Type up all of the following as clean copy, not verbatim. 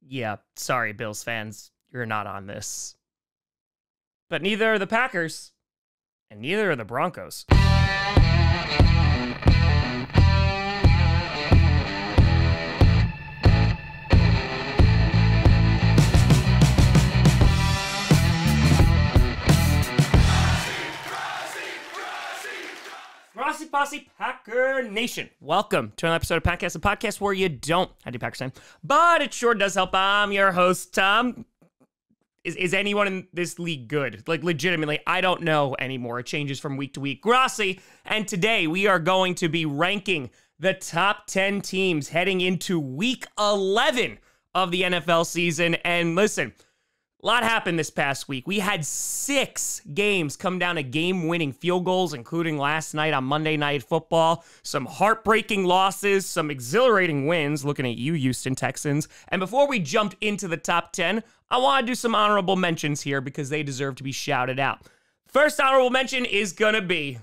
Yeah, sorry, Bills fans, you're not on this. But neither are the Packers, and neither are the Broncos. Grossi Posse Packer Nation. Welcome to another episode of Packcast, a podcast where you don't have to Packers time, but it sure does help. I'm your host, Tom. Is anyone in this league good? Like, legitimately, I don't know anymore. It changes from week to week. Grossi, and today we are going to be ranking the top 10 teams heading into week 11 of the NFL season. And listen, a lot happened this past week. We had 6 games come down to game-winning field goals, including last night on Monday Night Football. Some heartbreaking losses, some exhilarating wins, looking at you, Houston Texans. And before we jump into the top 10, I want to do some honorable mentions here because they deserve to be shouted out. First honorable mention is going to be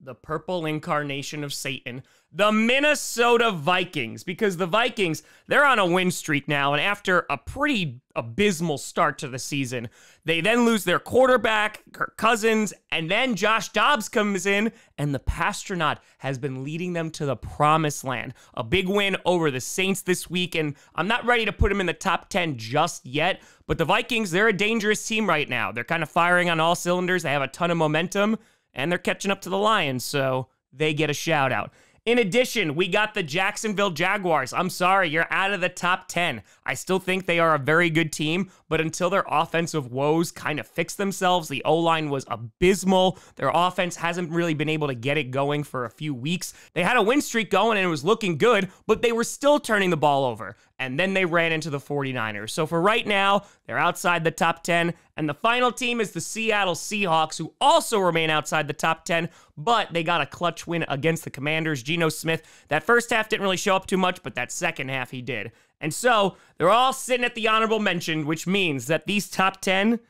the purple incarnation of Satan, the Minnesota Vikings, because the Vikings, they're on a win streak now, and after a pretty abysmal start to the season, they then lose their quarterback, Kirk Cousins, and then Josh Dobbs comes in, and the Pastronaut has been leading them to the promised land. A big win over the Saints this week, and I'm not ready to put them in the top 10 just yet, but the Vikings, they're a dangerous team right now. They're kind of firing on all cylinders. They have a ton of momentum, and they're catching up to the Lions, so they get a shout out. In addition, we got the Jacksonville Jaguars. I'm sorry, you're out of the top 10. I still think they are a very good team, but until their offensive woes kind of fix themselves, the O-line was abysmal. Their offense hasn't really been able to get it going for a few weeks. They had a win streak going and it was looking good, but they were still turning the ball over. And then they ran into the 49ers. So for right now, they're outside the top 10. And the final team is the Seattle Seahawks, who also remain outside the top 10, but they got a clutch win against the Commanders. Geno Smith, that first half didn't really show up too much, but that second half he did. And so they're all sitting at the honorable mention, which means that these top 10,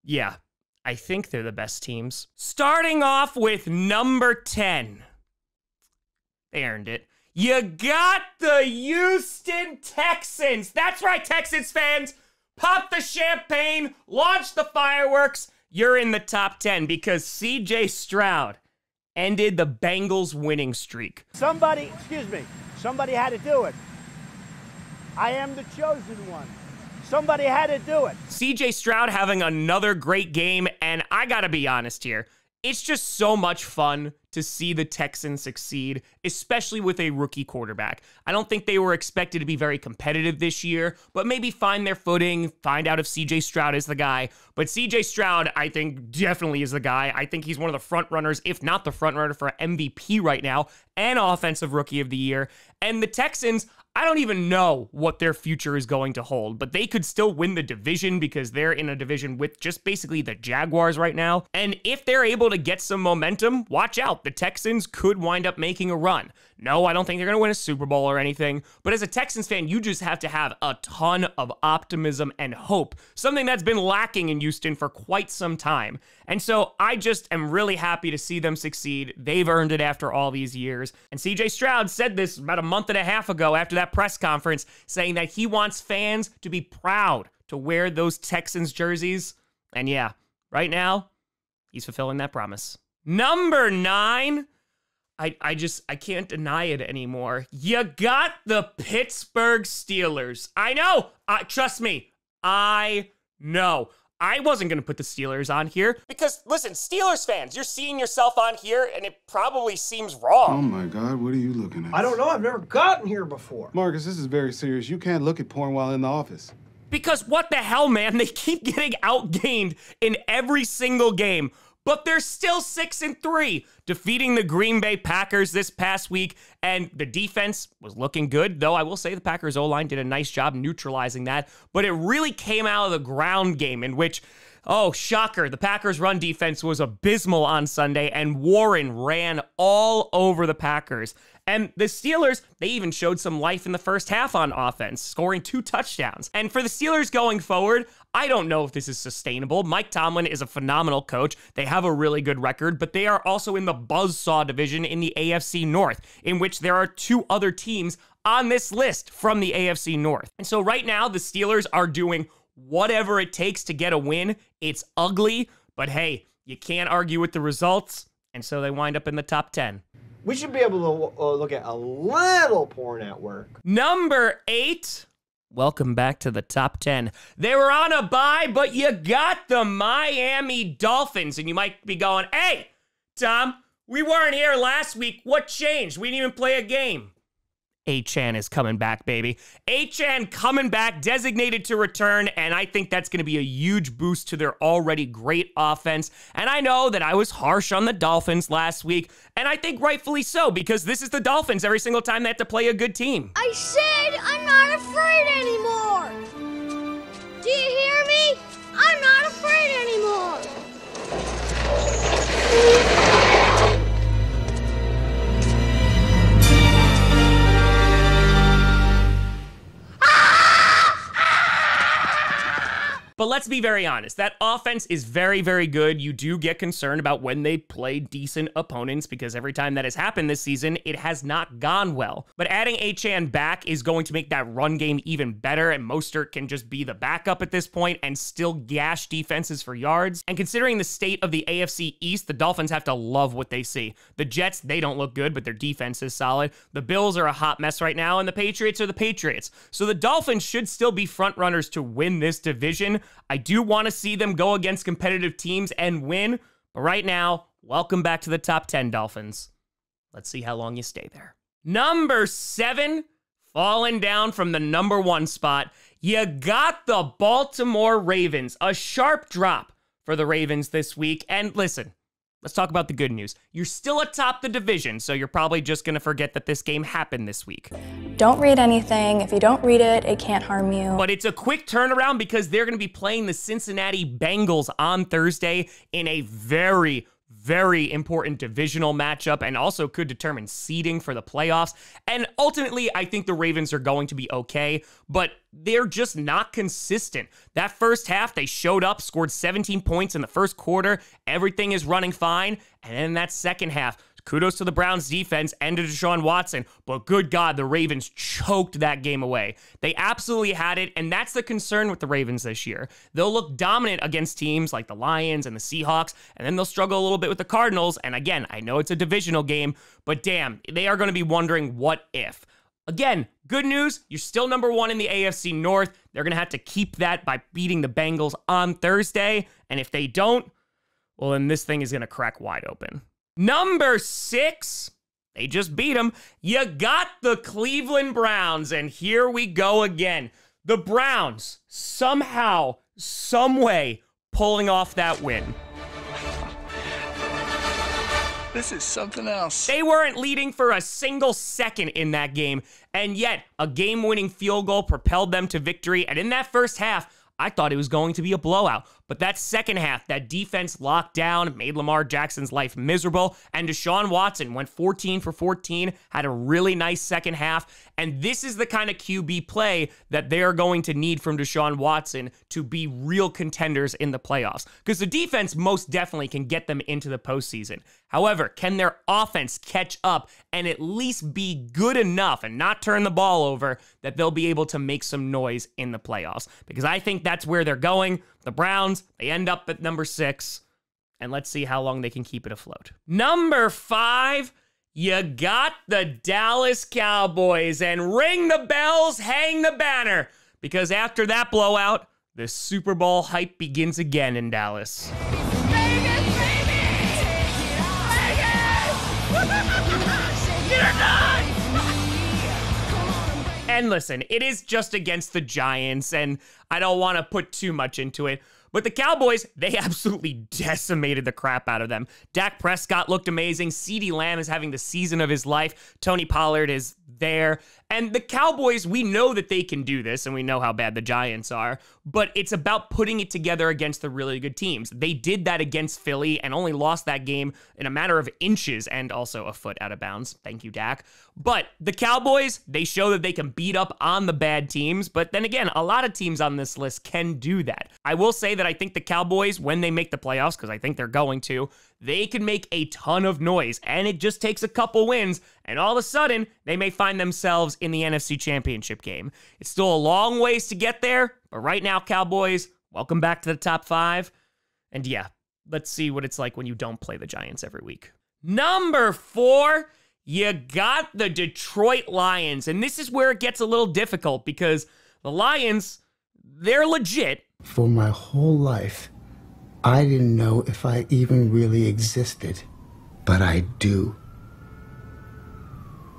yeah, I think they're the best teams. Starting off with number 10. They earned it. You got the Houston Texans. That's right, Texans fans. Pop the champagne, launch the fireworks. You're in the top 10 because C.J. Stroud ended the Bengals winning streak. Somebody had to do it. I am the chosen one. Somebody had to do it. C.J. Stroud having another great game, and I gotta be honest here. It's just so much fun to see the Texans succeed, especially with a rookie quarterback. I don't think they were expected to be very competitive this year, but maybe find their footing, find out if CJ Stroud is the guy. But CJ Stroud, I think, definitely is the guy. I think he's one of the front runners, if not the front runner for MVP right now, and Offensive Rookie of the Year. And the Texans, I don't even know what their future is going to hold, but they could still win the division because they're in a division with just basically the Jaguars right now. And if they're able to get some momentum, watch out. The Texans could wind up making a run. No, I don't think they're going to win a Super Bowl or anything, but as a Texans fan, you just have to have a ton of optimism and hope, something that's been lacking in Houston for quite some time. And so I just am really happy to see them succeed. They've earned it after all these years. And CJ Stroud said this about a month and a half ago after that press conference, saying that he wants fans to be proud to wear those Texans jerseys. And yeah, right now, he's fulfilling that promise. Number 9, I can't deny it anymore. You got the Pittsburgh Steelers. I know. Trust me. I know. I wasn't going to put the Steelers on here because, listen, Steelers fans, you're seeing yourself on here and it probably seems wrong. Oh my God, what are you looking at? I don't know. I've never gotten here before. Marcus, this is very serious. You can't look at porn while in the office. Because what the hell, man? They keep getting outgained in every single game. But they're still 6-3, defeating the Green Bay Packers this past week, and the defense was looking good, though I will say the Packers O-line did a nice job neutralizing that, but it really came out of the ground game in which, oh, shocker, the Packers' run defense was abysmal on Sunday, and Warren ran all over the Packers. And the Steelers, they even showed some life in the first half on offense, scoring 2 touchdowns. And for the Steelers going forward, I don't know if this is sustainable. Mike Tomlin is a phenomenal coach. They have a really good record, but they are also in the buzzsaw division in the AFC North, in which there are 2 other teams on this list from the AFC North. And so right now, the Steelers are doing whatever it takes to get a win. It's ugly, but hey, you can't argue with the results, and so they wind up in the top 10. We should be able to look at a little porn at work. Number 8. Welcome back to the top 10. They were on a bye, but you got the Miami Dolphins. And you might be going, hey, Tom, we weren't here last week. What changed? We didn't even play a game. Achane is coming back, baby. Achane coming back, designated to return, and I think that's going to be a huge boost to their already great offense. And I know that I was harsh on the Dolphins last week, and I think rightfully so, because this is the Dolphins every single time they have to play a good team. I said I'm not afraid anymore. Do you hear me? I'm not afraid anymore. But let's be very honest, that offense is very, very good. You do get concerned about when they play decent opponents because every time that has happened this season, it has not gone well. But adding Achane back is going to make that run game even better, and Mostert can just be the backup at this point and still gash defenses for yards. And considering the state of the AFC East, the Dolphins have to love what they see. The Jets, they don't look good, but their defense is solid. The Bills are a hot mess right now, and the Patriots are the Patriots. So the Dolphins should still be front runners to win this division. I do want to see them go against competitive teams and win, but right now, welcome back to the top 10, Dolphins. Let's see how long you stay there. Number 7, falling down from the number 1 spot, you got the Baltimore Ravens. A sharp drop for the Ravens this week, and listen, let's talk about the good news. You're still atop the division, so you're probably just going to forget that this game happened this week. Don't read anything. If you don't read it, it can't harm you. But it's a quick turnaround because they're going to be playing the Cincinnati Bengals on Thursday in a very, very important divisional matchup and also could determine seeding for the playoffs. And ultimately, I think the Ravens are going to be okay, but they're just not consistent. That first half, they showed up, scored 17 points in the first quarter. Everything is running fine. And then that second half, kudos to the Browns defense and to Deshaun Watson, but good God, the Ravens choked that game away. They absolutely had it, and that's the concern with the Ravens this year. They'll look dominant against teams like the Lions and the Seahawks, and then they'll struggle a little bit with the Cardinals, and again, I know it's a divisional game, but damn, they are going to be wondering what if. Again, good news, you're still number 1 in the AFC North. They're going to have to keep that by beating the Bengals on Thursday, and if they don't, well, then this thing is going to crack wide open. Number 6, they just beat them. You got the Cleveland Browns, and here we go again. The Browns, somehow, some way, pulling off that win. This is something else. They weren't leading for a single second in that game, and yet a game-winning field goal propelled them to victory, and in that first half, I thought it was going to be a blowout. But that second half, that defense locked down, made Lamar Jackson's life miserable, and Deshaun Watson went 14 for 14, had a really nice second half, and this is the kind of QB play that they're going to need from Deshaun Watson to be real contenders in the playoffs, because the defense most definitely can get them into the postseason. However, can their offense catch up and at least be good enough and not turn the ball over that they'll be able to make some noise in the playoffs? Because I think that's where they're going. The Browns, they end up at number 6, and let's see how long they can keep it afloat. Number 5, you got the Dallas Cowboys, and ring the bells, hang the banner, because after that blowout, the Super Bowl hype begins again in Dallas. Vegas, baby! Vegas! And listen, it is just against the Giants, and I don't want to put too much into it, but the Cowboys, they absolutely decimated the crap out of them. Dak Prescott looked amazing. CeeDee Lamb is having the season of his life. Tony Pollard is there. And the Cowboys, we know that they can do this, and we know how bad the Giants are, but it's about putting it together against the really good teams. They did that against Philly and only lost that game in a matter of inches and also a foot out of bounds. Thank you, Dak. But the Cowboys, they show that they can beat up on the bad teams, but then again, a lot of teams on this list can do that. I will say that I think the Cowboys, when they make the playoffs, because I think they're going to, they can make a ton of noise, and it just takes a couple wins, and all of a sudden, they may find themselves in the NFC Championship game. It's still a long ways to get there, but right now, Cowboys, welcome back to the top 5. And yeah, let's see what it's like when you don't play the Giants every week. Number 4, you got the Detroit Lions, and this is where it gets a little difficult because the Lions, they're legit. For my whole life, I didn't know if I even really existed, but I do.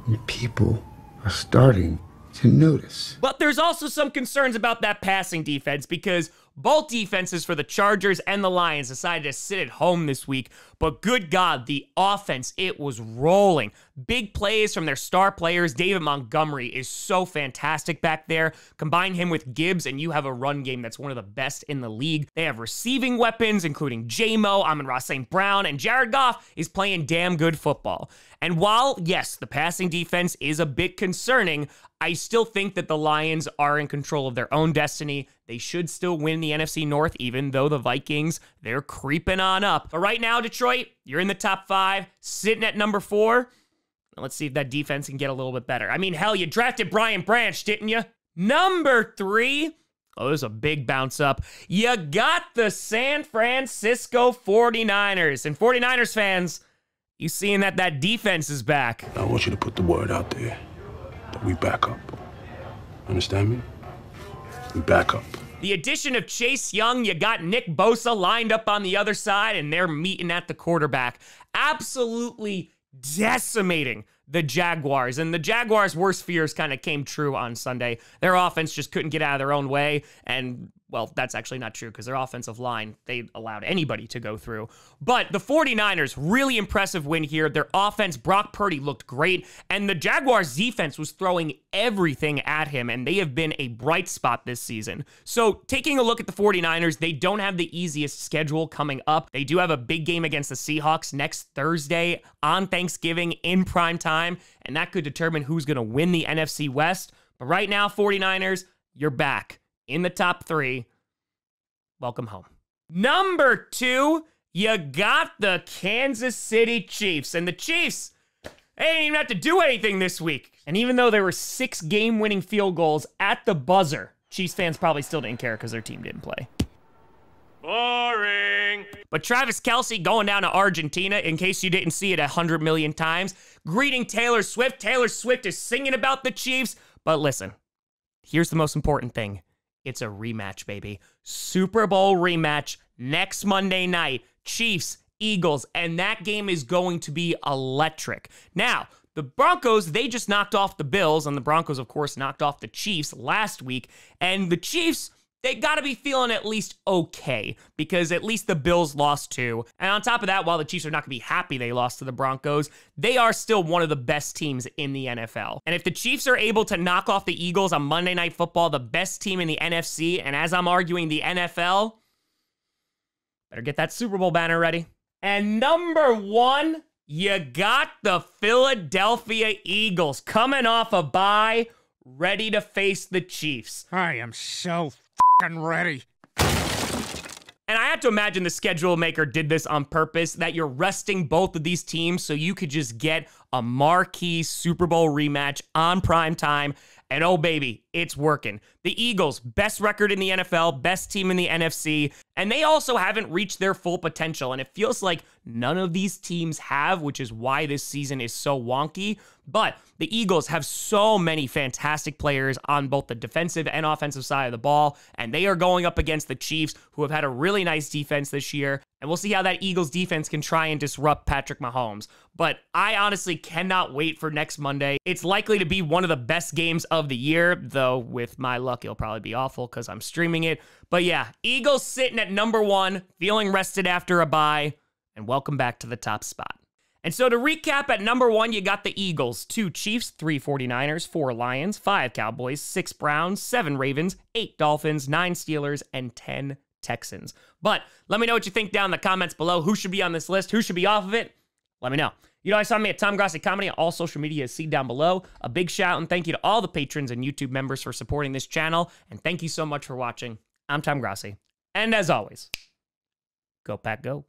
And people are starting to notice. But there's also some concerns about that passing defense because both defenses for the Chargers and the Lions decided to sit at home this week, but good God, the offense, it was rolling. Big plays from their star players. David Montgomery is so fantastic back there. Combine him with Gibbs, and you have a run game that's one of the best in the league. They have receiving weapons, including J-Mo, Amon-Ra St. Brown, and Jared Goff is playing damn good football. And while, yes, the passing defense is a bit concerning, I still think that the Lions are in control of their own destiny. They should still win the NFC North, even though the Vikings, they're creeping on up. But right now, Detroit, you're in the top 5, sitting at number 4. Let's see if that defense can get a little bit better. I mean, hell, you drafted Brian Branch, didn't you? Number 3. Oh, there's a big bounce up. You got the San Francisco 49ers. And 49ers fans, you seeing that defense is back. I want you to put the word out there that we back up. Understand me? We back up. The addition of Chase Young, you got Nick Bosa lined up on the other side, and they're meeting at the quarterback. Absolutely decimating the Jaguars. And the Jaguars' worst fears kind of came true on Sunday. Their offense just couldn't get out of their own way. And, well, that's actually not true because their offensive line, they allowed anybody to go through. But the 49ers, really impressive win here. Their offense, Brock Purdy looked great. And the Jaguars' defense was throwing everything at him. And they have been a bright spot this season. So taking a look at the 49ers, they don't have the easiest schedule coming up. They do have a big game against the Seahawks next Thursday on Thanksgiving in prime time. And that could determine who's going to win the NFC West. But right now, 49ers, you're back in the top 3. Welcome home. Number 2, you got the Kansas City Chiefs. And the Chiefs, they didn't even have to do anything this week. And even though there were 6 game-winning field goals at the buzzer, Chiefs fans probably still didn't care because their team didn't play. Boring. But Travis Kelce going down to Argentina, in case you didn't see it 100 million times, greeting Taylor Swift. Taylor Swift is singing about the Chiefs. But listen, here's the most important thing. It's a rematch, baby. Super Bowl rematch next Monday night. Chiefs, Eagles, and that game is going to be electric. Now, the Broncos, they just knocked off the Bills, and the Broncos, of course, knocked off the Chiefs last week. And the Chiefs, they got to be feeling at least okay because at least the Bills lost 2. And on top of that, while the Chiefs are not going to be happy they lost to the Broncos, they are still one of the best teams in the NFL. And if the Chiefs are able to knock off the Eagles on Monday Night Football, the best team in the NFC, and as I'm arguing, the NFL, better get that Super Bowl banner ready. And number 1, you got the Philadelphia Eagles coming off a bye, ready to face the Chiefs. I am so ready. And I have to imagine the schedule maker did this on purpose, that you're resting both of these teams so you could just get a marquee Super Bowl rematch on prime time. And oh baby, it's working. The Eagles, best record in the NFL, best team in the NFC, and they also haven't reached their full potential. And it feels like none of these teams have, which is why this season is so wonky. But the Eagles have so many fantastic players on both the defensive and offensive side of the ball, and they are going up against the Chiefs, who have had a really nice defense this year. And we'll see how that Eagles defense can try and disrupt Patrick Mahomes. But I honestly cannot wait for next Monday. It's likely to be one of the best games of the year, though with my luck, it'll probably be awful because I'm streaming it. But yeah, Eagles sitting at number 1, feeling rested after a bye, and welcome back to the top spot. And so to recap, at number 1, you got the Eagles, 2 Chiefs, 3 49ers, 4 Lions, 5 Cowboys, 6 Browns, 7 Ravens, 8 Dolphins, 9 Steelers, and 10 Texans. But let me know what you think down in the comments below. Who should be on this list? Who should be off of it? Let me know. You know, I saw me at Tom Grossi Comedy. All social media is seen down below. A big shout out and thank you to all the patrons and YouTube members for supporting this channel. And thank you so much for watching. I'm Tom Grossi. And as always, go Pack Go.